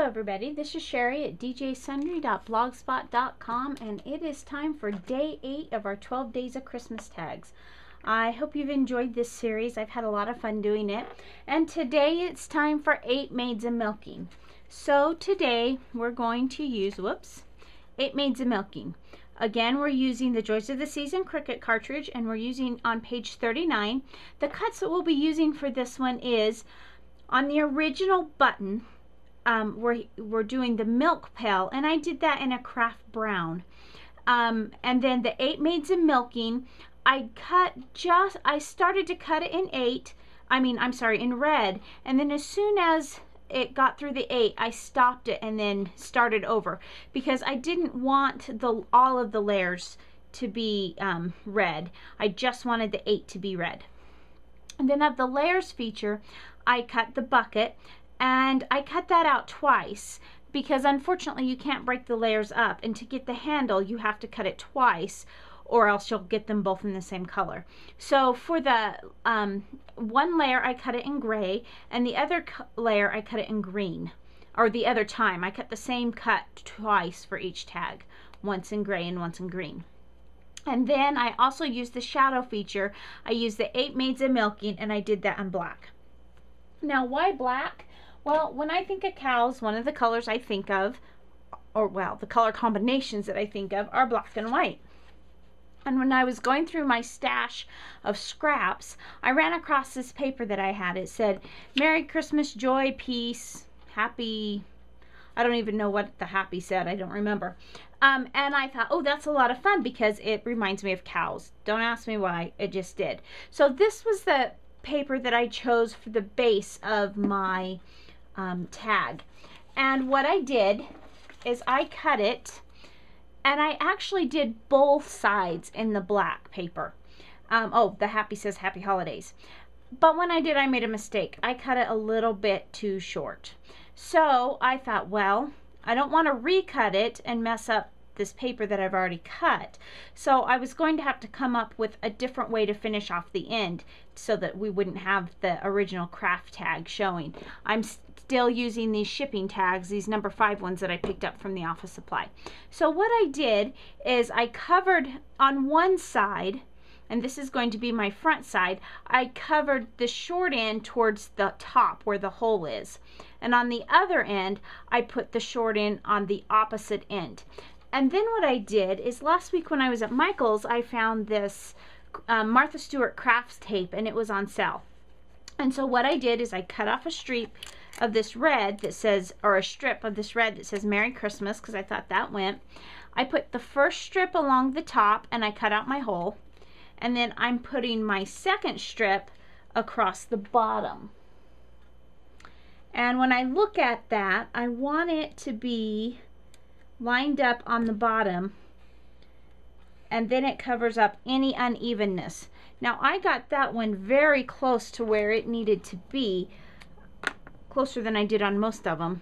everybody, this is Sherry at djsundry.blogspot.com, and it is time for day 8 of our 12 days of Christmas tags. I hope you've enjoyed this series. I've had a lot of fun doing it, and today it's time for 8 maids a milking. So today we're going to use 8 maids a milking. Again, we're using the Joys of the Season Cricut cartridge, and we're using on page 39. The cuts that we'll be using for this one is on the original button. We're doing the milk pail, and I did that in a craft brown. And then the 8 maids of milking, I started to cut it in in red, and then as soon as it got through the 8, I stopped it and then started over because I didn't want all of the layers to be red. I just wanted the 8 to be red. And then of the layers feature, I cut the bucket, and I cut that out twice because unfortunately you can't break the layers up, and to get the handle you have to cut it twice or else you'll get them both in the same color. So for the one layer I cut it in gray, and the other layer I cut it in green. Or the other time I cut the same cut twice for each tag, once in gray and once in green. And then I also used the shadow feature. I used the 8 maids of milking, and I did that in black. Now why black? Well, when I think of cows, one of the colors I think of, the color combinations that I think of are black and white. And when I was going through my stash of scraps, I ran across this paper that I had. It said, Merry Christmas, Joy, Peace, Happy. I don't even know what the happy said. I don't remember. And I thought, oh, that's a lot of fun because it reminds me of cows. Don't ask me why. It just did. So this was the paper that I chose for the base of my tag. And what I did is I cut it, and I actually did both sides in the black paper. The happy says Happy Holidays. But when I did, I made a mistake. I cut it a little bit too short. So I thought, well, I don't want to recut it and mess up this paper that I've already cut. So I was going to have to come up with a different way to finish off the end so that we wouldn't have the original craft tag showing. I'm still using these shipping tags, these number 5 ones that I picked up from the office supply. So what I did is I covered on one side, and this is going to be my front side, I covered the short end towards the top where the hole is. And on the other end, I put the short end on the opposite end. And then what I did is last week when I was at Michael's, I found this Martha Stewart crafts tape, and it was on sale. And so what I did is I cut off a strip of this red that says, or a strip of this red that says Merry Christmas, because I thought that went. I put the first strip along the top, and I cut out my hole. And then I'm putting my second strip across the bottom. And when I look at that, I want it to be lined up on the bottom, and then it covers up any unevenness. Now I got that one very close to where it needed to be, closer than I did on most of them,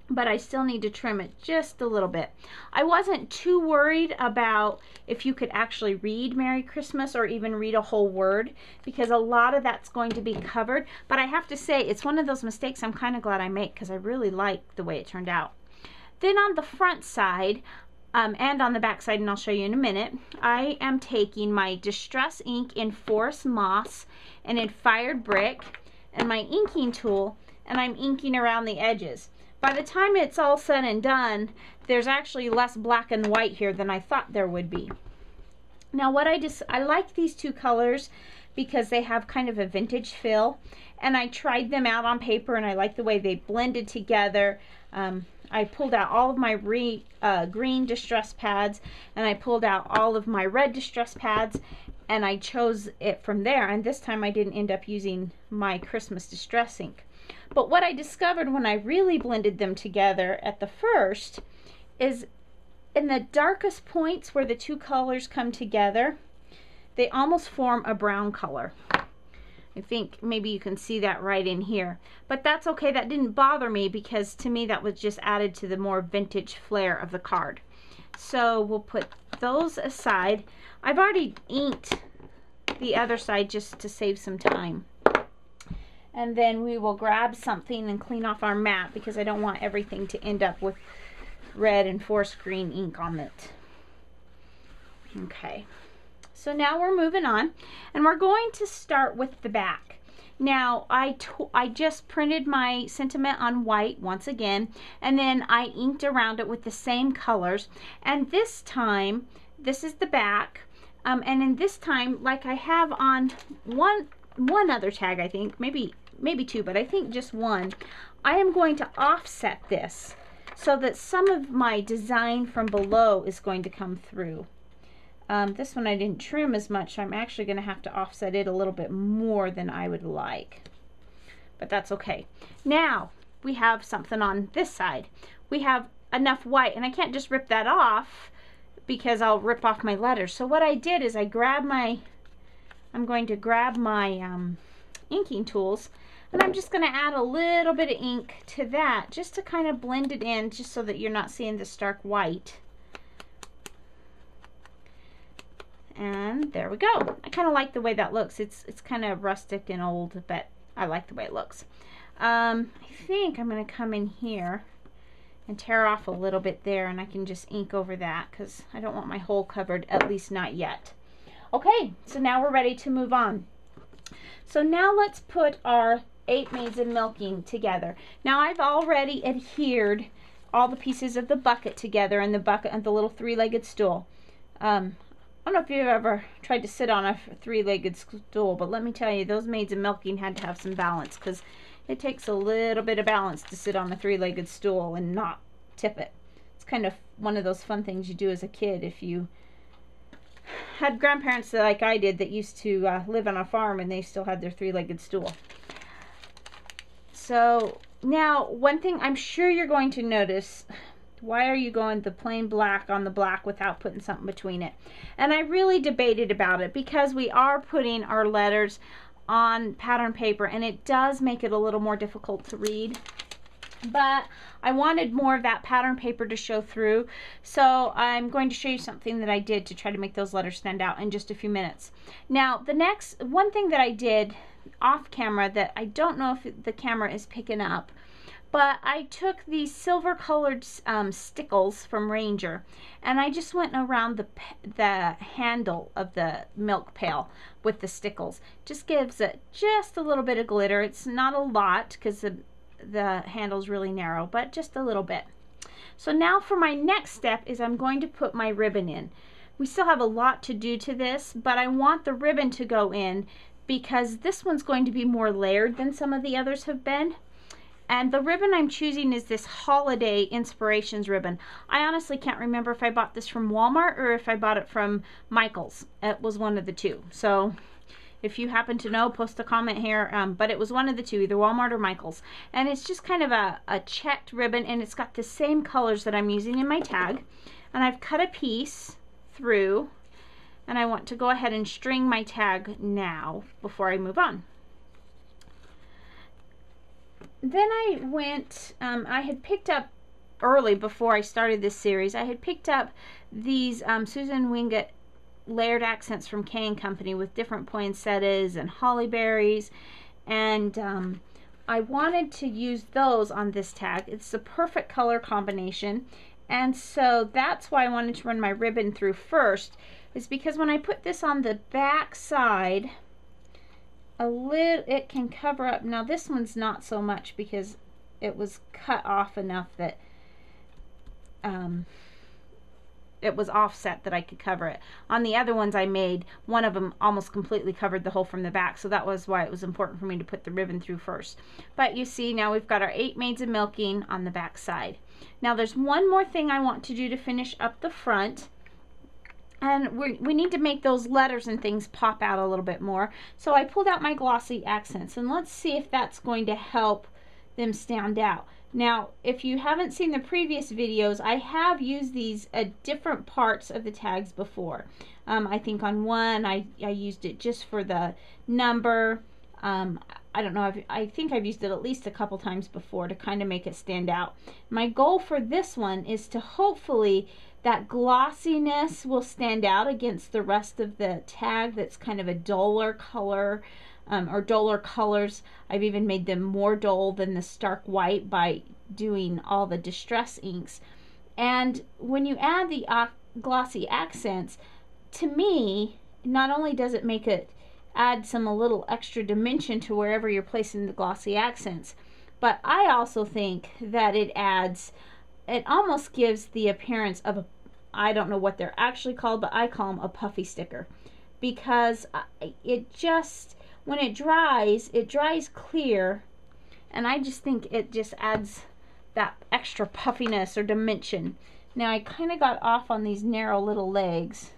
but I still need to trim it just a little bit. I wasn't too worried about if you could actually read Merry Christmas or even read a whole word, because a lot of that's going to be covered. But I have to say, it's one of those mistakes I'm kind of glad I make because I really like the way it turned out. Then on the front side and on the back side, and I'll show you in a minute, I am taking my Distress ink in Forest Moss and in Fired Brick and my inking tool, and I'm inking around the edges. By the time it's all said and done, there's actually less black and white here than I thought there would be. Now what I like these two colors because they have kind of a vintage feel, and I tried them out on paper and I like the way they blended together. I pulled out all of my green distress pads, and I pulled out all of my red distress pads, and I chose it from there. And this time I didn't end up using my Christmas distress ink. But what I discovered when I really blended them together at the first is in the darkest points where the two colors come together, they almost form a brown color. I think maybe you can see that right in here, but that's okay. That didn't bother me because to me that was just added to the more vintage flair of the card. So we'll put those aside. I've already inked the other side just to save some time. And then we will grab something and clean off our mat because I don't want everything to end up with red and forest green ink on it. Okay, so now we're moving on, and we're going to start with the back. Now I just printed my sentiment on white once again, and then I inked around it with the same colors. And this time, this is the back, and in this time, like I have on one other tag, I think, maybe two, but I think just one, I am going to offset this so that some of my design from below is going to come through. This one I didn't trim as much, so I'm actually going to have to offset it a little bit more than I would like. But that's okay. Now, we have something on this side. We have enough white, and I can't just rip that off because I'll rip off my letters. So what I did is I grabbed I'm going to grab my inking tools, and I'm just going to add a little bit of ink to that just to kind of blend it in, just so that you're not seeing the stark white. And there we go. I kind of like the way that looks. It's kind of rustic and old, but I like the way it looks. I think I'm going to come in here and tear off a little bit there, and I can just ink over that because I don't want my hole covered, at least not yet. Okay, so now we're ready to move on. So now let's put our 8 Maids of Milking together. Now I've already adhered all the pieces of the bucket together, and the bucket and the little 3-legged stool. I don't know if you've ever tried to sit on a 3-legged stool, but let me tell you, those Maids of Milking had to have some balance, because it takes a little bit of balance to sit on a 3-legged stool and not tip it. It's kind of one of those fun things you do as a kid if you had grandparents like I did that used to live on a farm and they still had their 3-legged stool. So now, one thing I'm sure you're going to notice, why are you going the plain black on the black without putting something between it? And I really debated about it because we are putting our letters on pattern paper, and it does make it a little more difficult to read. But I wanted more of that pattern paper to show through, so I'm going to show you something that I did to try to make those letters stand out in just a few minutes. Now, the next one thing that I did off camera that I don't know if the camera is picking up, but I took these silver colored stickles from Ranger, and I just went around the handle of the milk pail with the stickles. Just gives it just a little bit of glitter. It's not a lot because the handle's really narrow, but just a little bit. So now for my next step is I'm going to put my ribbon in. We still have a lot to do to this, but I want the ribbon to go in because this one's going to be more layered than some of the others have been. And the ribbon I'm choosing is this Holiday Inspirations ribbon. I honestly can't remember if I bought this from Walmart or if I bought it from Michael's. It was one of the two. So if you happen to know, post a comment here. But it was one of the two, either Walmart or Michael's. And it's just kind of a checked ribbon, and it's got the same colors that I'm using in my tag. And I've cut a piece through, and I want to go ahead and string my tag now before I move on. Then I went, I had picked up early before I started this series, I had picked up these Susan Wingate layered accents from K & Company with different poinsettias and holly berries, and I wanted to use those on this tag. It's the perfect color combination, and so that's why I wanted to run my ribbon through first, is because when I put this on the back side, it can cover up. Now this one's not so much because it was cut off enough that it was offset that I could cover it. On the other ones I made, one of them almost completely covered the hole from the back, so that was why it was important for me to put the ribbon through first. But you see, now we've got our 8 Maids of Milking on the back side. Now there's one more thing I want to do to finish up the front. And we need to make those letters and things pop out a little bit more. So I pulled out my glossy accents, and let's see if that's going to help them stand out. Now, if you haven't seen the previous videos, I have used these at different parts of the tags before. I think on one, I used it just for the number. I don't know, I think I've used it at least a couple times before to kind of make it stand out. My goal for this one is to hopefully That glossiness will stand out against the rest of the tag that's kind of a duller color, or duller colors. I've even made them more dull than the stark white by doing all the distress inks. And when you add the glossy accents, to me, not only does it make it add a little extra dimension to wherever you're placing the glossy accents, but I also think that it almost gives the appearance of I don't know what they're actually called, but I call them a puffy sticker, because it just, when it dries clear, and I just think it just adds that extra puffiness or dimension. Now I kind of got off on these narrow little legs,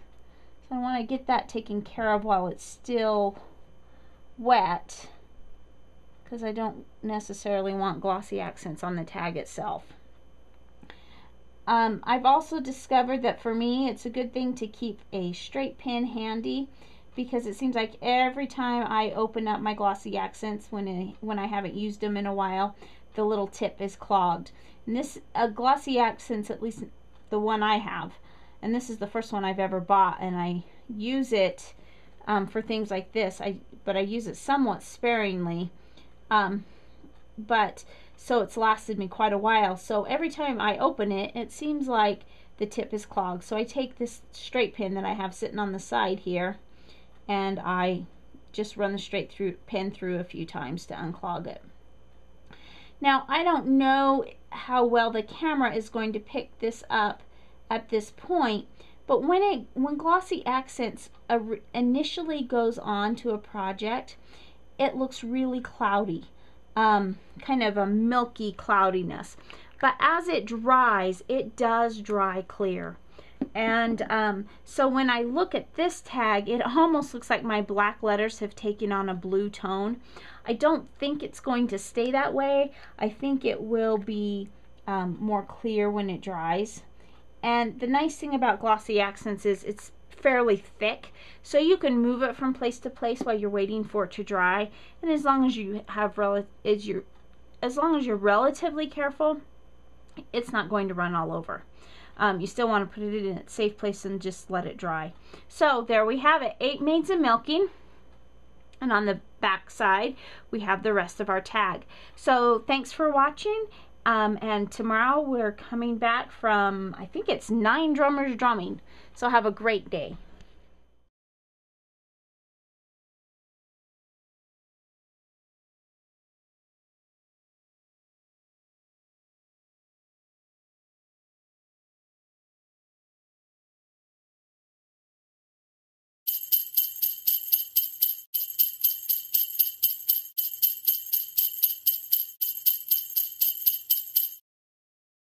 so I want to get that taken care of while it's still wet, because I don't necessarily want glossy accents on the tag itself. I've also discovered that for me it's a good thing to keep a straight pin handy, because it seems like every time I open up my glossy accents when I haven't used them in a while, the little tip is clogged. And this glossy accents, at least the one I have, and this is the first one I've ever bought, and I use it for things like this, but I use it somewhat sparingly, but so it's lasted me quite a while. So every time I open it, it seems like the tip is clogged. So I take this straight pin that I have sitting on the side here, and I just run the straight pin through a few times to unclog it. Now I don't know how well the camera is going to pick this up at this point, but when glossy accents initially goes on to a project, it looks really cloudy. Kind of a milky cloudiness, but as it dries, it does dry clear. And so when I look at this tag, it almost looks like my black letters have taken on a blue tone. I don't think it's going to stay that way. I think it will be more clear when it dries. And the nice thing about glossy accents is it's fairly thick, so you can move it from place to place while you're waiting for it to dry. And as long as you have as long as you're relatively careful, it's not going to run all over. You still want to put it in a safe place and just let it dry. So there we have it, 8 Maids a Milking, and on the back side we have the rest of our tag. So thanks for watching. And tomorrow we're coming back from, I think it's 9 drummers drumming. So have a great day.